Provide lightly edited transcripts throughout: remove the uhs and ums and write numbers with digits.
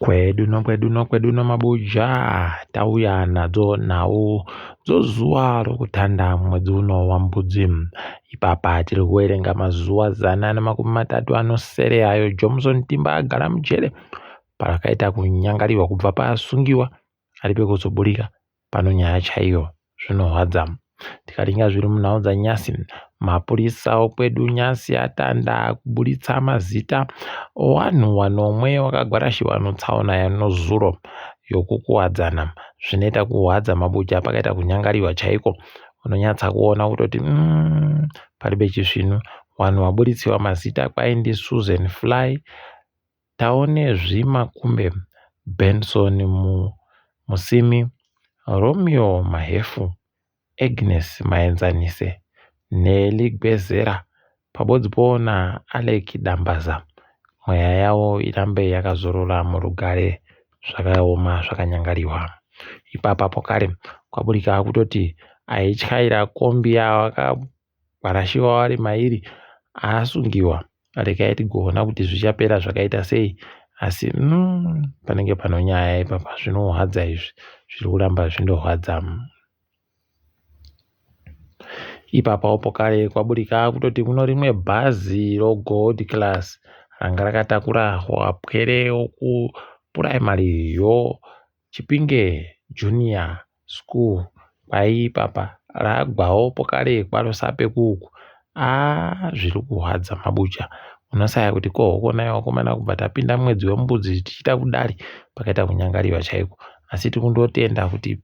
Kwedu naMabuja tauya nadzo nhau dzozuva rokutanda mwedzi uno waMbudzi. Ipapa tiri kuverenga mazuva 130 anosere ayo Johnson Timba agara mujere parakaita kunyangariwa kubva pasungiwa ari pekuzoburika pano nyaya chaiyo zvinorwadza. Tikaringa zviri munhau dzanyasi, mapurisa okwedu nyasi atanda kuburitsa mazita owanhu wanomwe wakagwarashiwa notsaona yanozuro yokukuwadzana. Zvinoita kuhwadza Mabuja pakaita kunyangariwa chaiko. Unonyatsa kuona kutoti paribe chisvinu wanhu waburitsiwa mazita kwaindi Susan Fly, taone zvimakumbe, Benson Musimi, Romeo Mahefu, Agnes Maenzanise, Nelly Gwezera pabodzi na Alec Dambaza. Mweya yavo irambe yakazorora murugare zvakaoma zvakanyangariwa. Ipapa pokare kwaburika kutoti aityaira kombi yakagwarashiwa vari mairi asungiwa rekaiti kuona kuti zvichapera zvakaita sei, asi panenge pano nyaya ipapa zvinohwadza izvi zviri kuramba zvindohwadza. Ipapa pokare kwaburika kutoti kuno rimwe bhazi roGold Class ranga rakatakura wapwere wokupuraimari yo Chipinge Junior School kwaipapa ragwawo pokare kwarosape kuku. Zviri kuhwadza Mabuja. Unosaya kuti kohokona wakomana kubva tapinda mwedzi weMbudzi tichita kudari pakaita kunyangariwa chaiko, asi tikundotenda kuti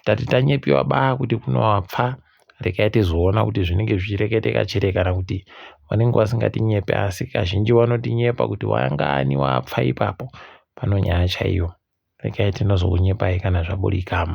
tati tanyepiwa kuti kuno wapfa rekai tizoona kuti zvinenge zvichireketeka chete kana kuti vanenge vasingatinyepe, asi kazhinji vanotinyepa kuti wangani wapfa ipapo pano nyaya chaiyo. Rekai tinozounyepai kana zvaburika.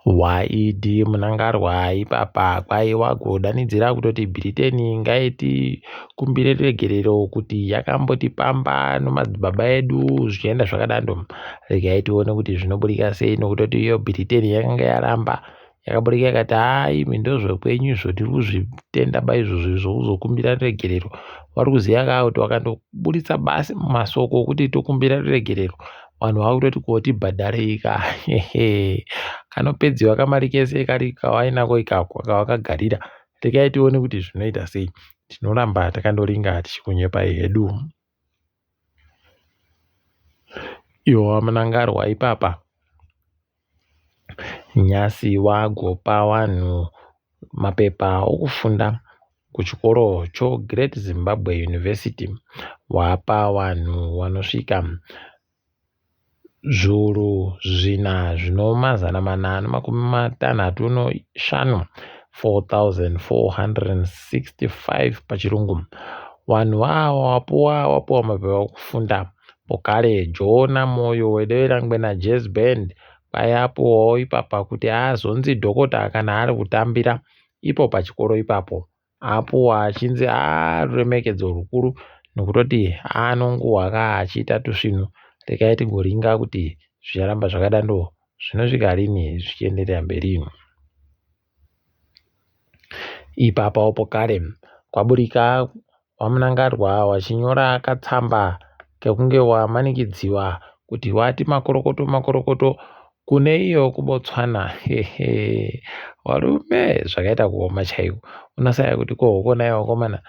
Waidi munangarwa ipapa kwaiwa kudanidzira kutoti Britain ngaiti kumbire regerero kuti yakambotipamba nomadzibaba edu zvichienda zvakadando. Regai tione kuti zvinoburika sei, nokutoti iyo Britain yakanga yaramba yakaburika ikati mindozvekwenyu zvotiri kuzvitenda izvozvo zvokuzokumbira regerero. Vari kuziya kuti wakandoburitsa basi mumasoko kuti tokumbira regerero, vanhu vakutoti kotibhadharika kanopedzwa kamari kese kari kawainako ikako kawakagarira. Rekai tione kuti zvinoita sei. Tinoramba takandoringa tichikunyepai hedu. Iwo munangarwa ipapa nyasi wagopa wanhu mapepa okufunda kuchikoro Great Zimbabwe University. Wapa wanhu wanosvika zviuru 4,465 4,465 pachirungu. Wanhu wapuwa mapepa okufunda pokare Jona Moyo Wedewera Jazz Band kwayapuwawo ipapa kuti azonzi dhokota kana ari kutambira ipo pachikoro ipapo. Apuwa achinzi ruremekedzo rukuru nokutoti anonguhwaka achiita tusvinu. Rekai tigoringa kuti zvicharamba zvakadando zvinosvika rini zvichienderera mberi. Ipapa pokare kwaburika wamunangarwa wachinyora katsamba kekunge wamanikidziwa kuti wati makorokoto kune iyo kuBotswana. Warume zvakaita kuoma chaiko. Unosaya kuti kohokona wakomana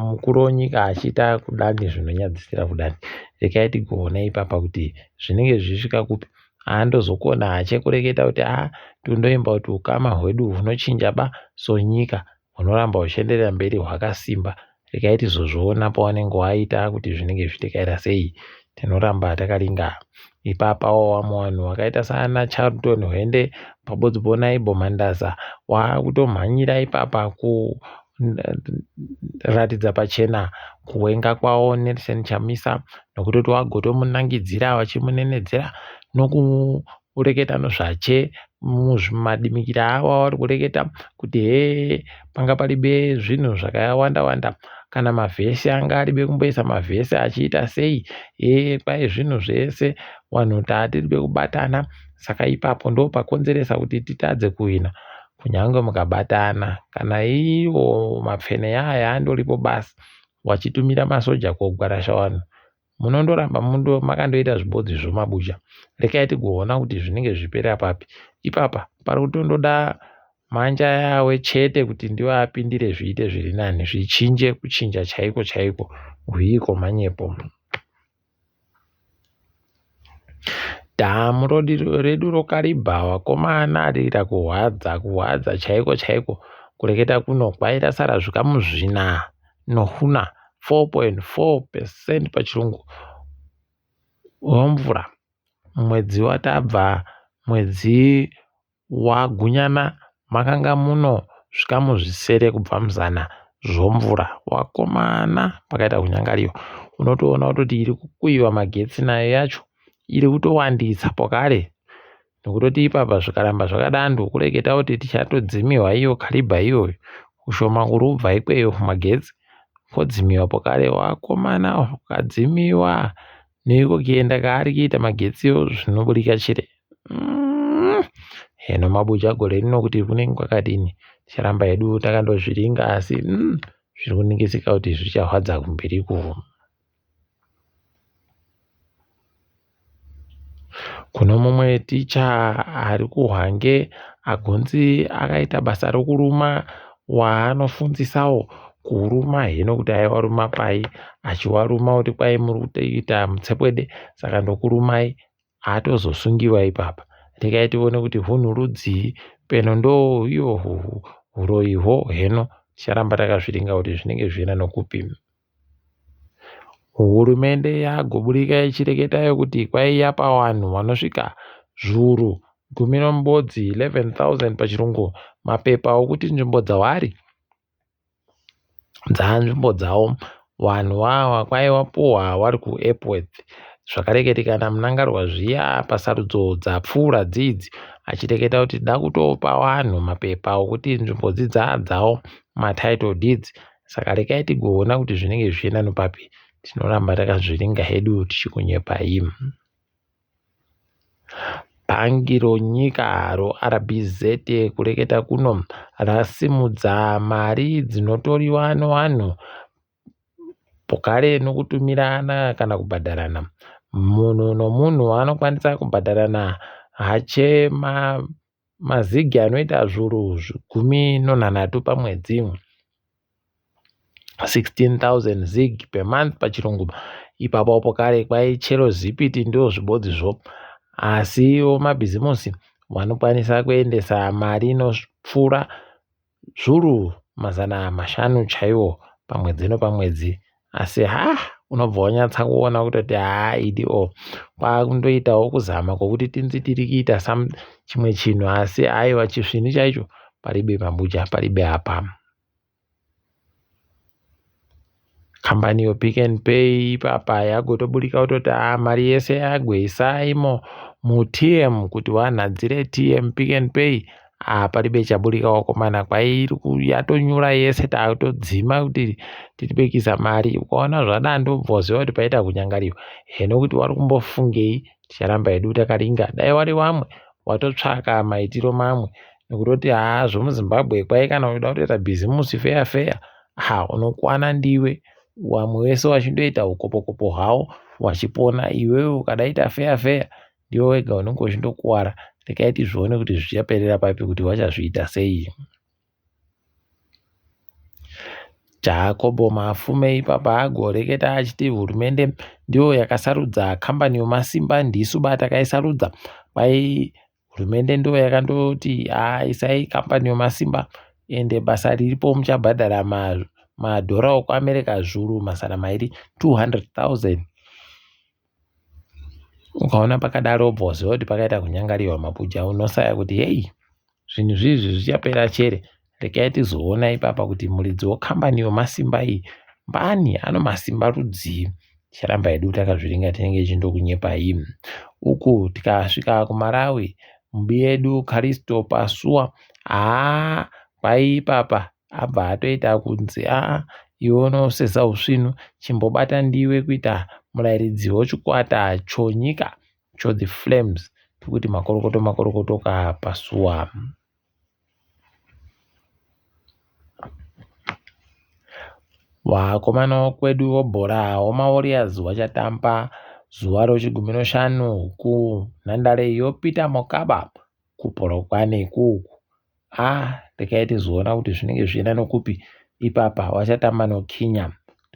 mukuru wonyika achiita kudani zvinonyadzisira kudani. Rekai tigoona ipapa kuti zvinenge zvisvika kupi. Andozokona achekureketa kuti tondoimba kuti ukama hwedu hunochinja sonyika hunoramba huchienderera mberi hwakasimba. Rekai tizozviona pawanenge waita kuti zvinenge zvichitekaira sei. Tinoramba takaringa. Ipapa wamwe wanhu wakaita sana Charlton Hwende pabodzi Ibo Mandaza wakutomhanyira ipapa kuratidza pachena kuwenga kwawo Nelson Chamisa, nokutoti wagotomunangidzira vachimunenedzera nokureketa nozvache muzvimadimikira avo vari kureketa kuti panga paribe zvinhu zvakawanda kana mavhesi anga aribe kumboisa mavhesi achiita sei, kwai zvinhu zvese wanhu tatiribe kubatana. Saka ipapo ndo pakonzeresa kuti titadze kuhina. Kunyange mukabatana kana iwo mapfene yaya andoripo basi wachitumira masoja kogwarasha vanhu. Munondoramba makandoita zvibodzi zvomabuja. Rekai tigoona kuti zvinenge zvipera papi. Ipapa pari kutondoda manja yawe chete kuti ndiwo apindire zviite zviri nani, zvichinje kuchinja chaiko chaiko, hwiko manyepo. Dhamu redu rokaribha, vakomana arira kuhwadza chaiko chaiko, kureketa kuno kwaita sara zvikamu zvina nohuna 4.4% pachirungu wemvura. Mwedzi watabva, mwedzi wagunyana, makanga muno zvikamu zvisere kubva muzana zvomvura. Wakomana pakaita kunyangariwa. Unotoona kutoti iri kukuyiwa magetsi nayo yacho iri kutowandisa pokare, nokutoti ipapa zvikaramba zvakadando kureketa kuti tichatodzimiwa iyo karibha iyoyo kushoma kuri kubva ikweyo magetsi kodzimiwa pokare. Wakomana ukadzimiwa neiko kuenda kaari kuita magetsiyo zvinobudika chire. Heno mabuja gore rino kuti kunenge kwakadini, ticharamba hedu takandozviringa, asi zviri kuningisika kuti zvichahwadza kumbiriko. Kuno mumwe ticha ari kuhwange agonzi akaita basa rokuruma, waanofundisawo kuruma. Heno kuti aiwaruma pai, achiwaruma kuti kwai muri kuita mutsepwede, saka ndokurumai atozosungiwa ipapa. Rekai tione kuti hunhu rudzii, peno ndo iyo huroihwo. Heno ticharamba takazviringa kuti zvinenge zvina nokupi. Hurumende yagoburika ichireketayo kuti kwai yapa vanhu vanosvika zviuru 11,000 pachirungu mapepa okuti nzvimbo dzavari dzanzvimbo dzawo. Vanhu vava kwai wapuhwa vari kuEpworth. Zvakareketi kana munangarwa zviya pasarudzo dzapfuura dzidzi, achireketa kuti da kutopa vanhu mapepa okuti nzvimbo dzidzawo, matitle deeds. Saka rekai tigoona kuti zvinenge zvichienda nopapi. Tinoramba takazviringa hedu tichikunyepai. Bhangi ronyika roRBZ kureketa kuno rasimudza mari dzinotoriwa nevanhu pokare nokutumirana kana kubhadharana. Munhu nomunhu anokwanisa kubhadharana hache mazigi anoita zviuru 16 pamwedzi, 16,000 zig per month pachirungu. Ipapo pokare kwai chero zipiti ndio zvibodzizvo, asi mabhizimusi vanokwanisa kuendesa mari inopfuura zviuru 500 chaiwo pamwedzi nopamwedzi. Asi unobva wanyatsa kuona kutoti idio kwakundoitawo kuzama kwokuti tinzi tiri kuita chimwe chinhu, asi aiwa chisvini chaicho paribe mabuja, paribe apa. Kambani yoPick n Pay papa yagotoburika kutoti mari yese yagwesaimo muTM kuti wanhadzire TM Pick n Pay. Paribe chaburika wakomana, kwai yatonyura yese taatodzima kuti tiripekisa mari. Ukaona zvadando bvoziva kuti paita kunyangariwa. Heno kuti wari kumbofungei, ticharamba hedu takaringa. Dai wari wamwe watotsvaka maitiro mamwe, nekutoti zvomuZimbabwe kwai kana unoda kutoita bhizimusi feya unokwana ndiwe. Wamwe wese wachindoita ukopokopo hwawo wachipona. Iwewe ukadaita feya ndiwe wega unenge uchindokuwara. Rekai tizvione kuti zvichaperera papi, kuti wachazviita sei. Jacobo Mafume ipapa agoreketa achiti hurumende ndiyo yakasarudza kambani yomasimba, ndisu bata takaisarudza. Kwai hurumende ndiyo yakandoti isai kambani yomasimba, ende basa riripo muchabhadhara madhora okuAmerica zviuru 200,000. Ukaona pakadaro bvoziva kuti pakaita kunyangariwa mabuja. Unosaya kuti hei, zvinhu zvizvi zvichapera chere. Rekai tizoona ipapa kuti muridzi wekambani yomasimba iyi mbani anomasimba rudzii. Ticharamba hedu takazviringa tinenge chindokunyepai. Uku tikasvika kuMarawi, mubi yedu Karisto Pasua kwai ipapa abva atoita kunzi iwe unosesa usvinu, chimbobata ndiwe kuita murairidzi wechikwata chonyika The Flames, kuti makorokoto kapasua. Vakomana kwedu vobhora wamawarriors vachatamba zuva rochigumi-5 kunhandare yopita mukaba kuPolokwane ikuku. Ndikaiti zoona kuti zvinenge zvienda nokupi ipapa vachatamba noKenya.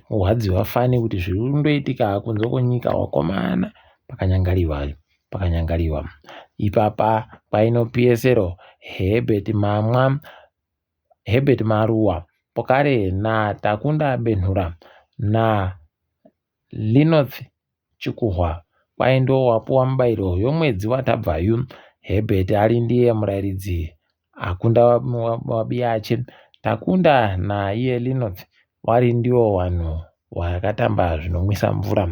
Hwadziwa fani kuti zviri kundoitika kunze kwenyika vakomana pakanyangariwa. Ipapa paino PSL Herbert Maruwa pokare naTakunda Benhura naLinoth Chikuhwa kwaindo wapuwa mubairo yomwedzi watabvayu. Herbert ari ndiye murairidzi akunda wabiyache. Takunda naiye Linoth wari ndiwo vanhu vakatamba zvinomwisa mvura.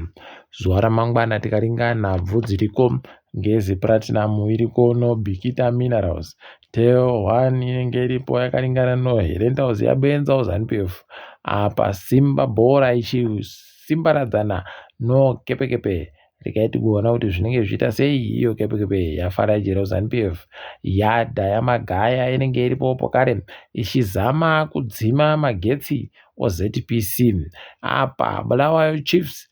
Zuva ramangwana tikaringana bvudzi riko ngezi platinum iriko nobikita minerals teo 1 inenge iripo yakaringana noherentals yabenza ZANU-PF. Apa simba bhora ichisimbaradzana noKepekepe. Rikaiti kuona kuti zvinenge zviita sei iyo Kepekepe yafara jero ZANU-PF. Yadha yamagaya inenge iripo pokare ichizama kudzima magetsi oZPC. Apa Bulawayo Chiefs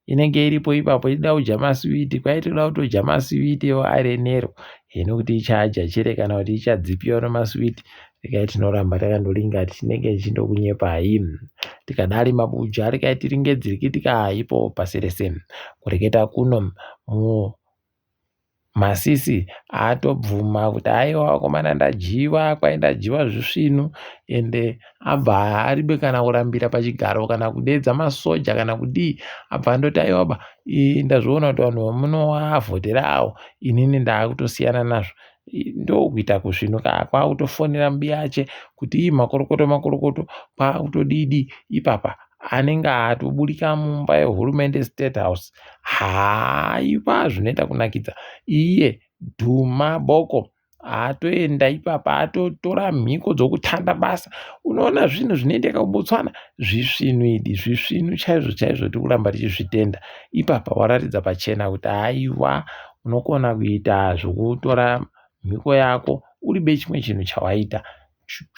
inenge iripo ipapo ida kuja maswiti kwaitoda kutoja maswiti evarenero hino kuti ichaja chere kana kuti ichadzipiwa nemaswiti. Rikaiti tinoramba takandoringa tinenge tichindokunyepai. Tikadari mabuja rikaiti ringe dzirikitika ipo pasi rese. Kureketa kuno Masisi atobvuma kuti aiwa vakomana ndajiwa kwaindajiwa zvisvinu ende abva aribe kana kurambira pachigaro kana kudedza masoja kana kudii. Abva andoti aiwaba ndazviona kuti vanhu vamunovavhotera avo inini ndaakutosiyana nazvo. Ndokuita kuzvinuka kwakutofonera mubiyache kuti makorokoto kwakutodidi ipapa anenge atoburika mumba yehurumende State House. Haiwa zvinoita kunakidza. Iye Dhuma Boko atoenda ipapa atotora mhiko dzokutanda basa. Unoona zvinhu zvinoendeka kuBotswana zvisvinu chaizvo tiri kuramba tichizvitenda. Ipapa waratidza pachena kuti aiwa unokona kuita zvokutora mhiko yako uribe chimwe chinhu chawaita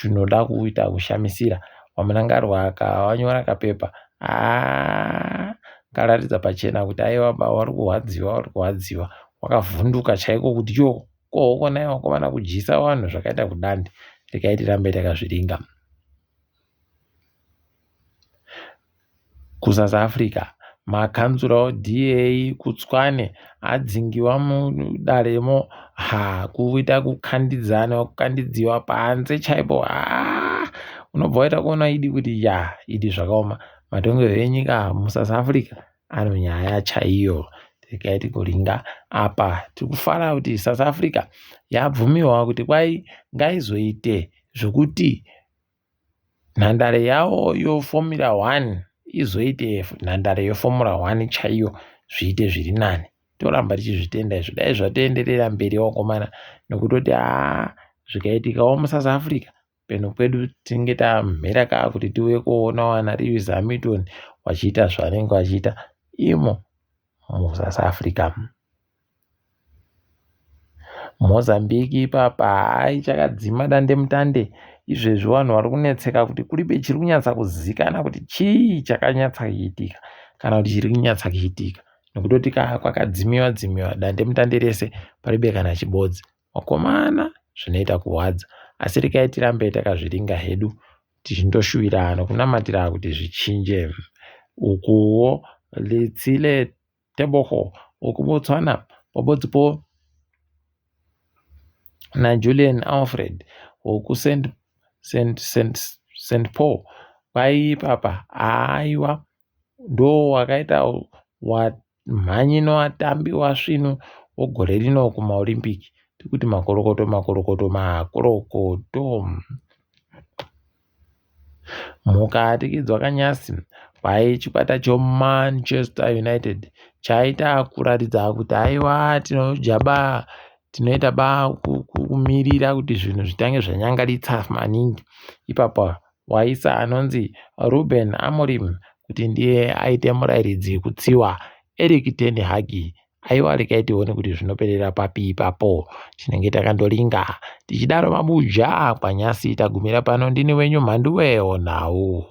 chinoda kuita kushamisira. Wamunangarwa akavanyora kapepa karatidza pachena kuti aiwa vari kuhwadziwa wakavhunduka chaiko kuti kohokona vakomana kujisa vanhu zvakaita kudandi. Rikaiti rambe takazviringa. KuSouth Africa makanzura DA kuTswane adzingiwa mudaremo kuita kukandidziwa panze chaipo. Unobva waita kuona idi kuti idi zvakaoma. Matongo enyika muSouth Africa anonyaya chaiyo. Rikaiti kuringa apa tikufara kuti South Africa yabvumiwa kuti kwai ngaizoite zvokuti nhandare yavo yoFormula 1 izoite nhandare yoFormula 1 chaiyo zviite zviri nani. Toramba tichizvitenda izvo. Dai zvatoenderera mberi vakomana nokutoti zvikaitika muSouth Africa peno kwedu tinge tamhera kaa kuti tiuye kuona wana Lewis Hamilton wachiita zvanenge wachiita imo muSouth Africa. Mozambique ipapa chakadzima dande mutande. Izvezvi vanhu vari kunetseka kuti kuribe chiri kunyatsa kuzikana kuti chii chakanyatsa kuitika kana kuti chiri kunyatsa kuitika nokutoti kwakadzimiwa dande mutande rese paribe kana chibodzi. Vakomana zvinoita kuhwadza asi rikaiti rambe takazviringa hedu tichindoshuvira nokunamatira kuti zvichinje. Ukuwo Letsile Tebogo wokuBotswana pabodzipo naJulian Alfred wokuSt Paul kwai papa aiwa ndo wakaita mhanyi nowatambi wasvinu wogore rino kumaOlympiki. Tikuti makorokoto. Mukatikidzwa kanyasi kwai chikwata choManchester United chaita kuratidza kuti aiwa tinoita kumirira kuti zvinhu zvitange zvanyangaritsa maningi. Ipapa waisa anonzi Ruben Amorim kuti ndiye aite murairidzi kutsiwa Erik ten Hag Aiwa regai tione kuti zvinoperera papi ipapo, tinenge takandolinga tichidaro mabuja panyasi tagumira pano. Ndini wenyu Mhanduwe Wenhau.